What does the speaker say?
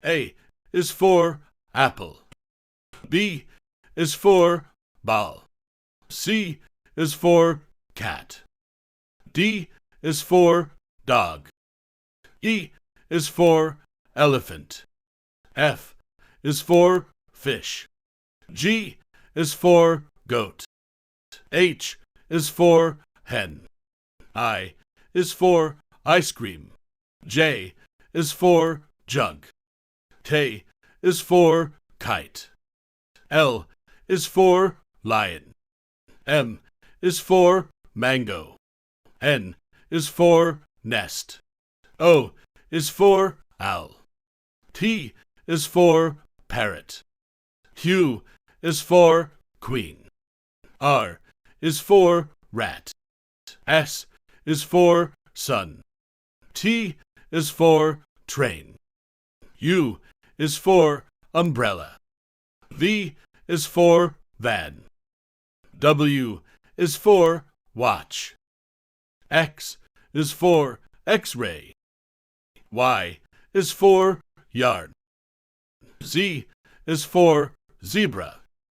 A is for apple. B is for ball. C is for cat. D is for dog. E is for elephant. F is for fish. G is for goat. H is for hen. I is for ice cream. J is for jug. K is for kite. L is for lion. M is for mango. N is for nest. O is for owl. T is for parrot. Q is for queen. R is for rat. S is for sun. T is for train. U is for umbrella. V is for van. W is for watch. X is for X-ray. Y is for yarn. Z is for zebra.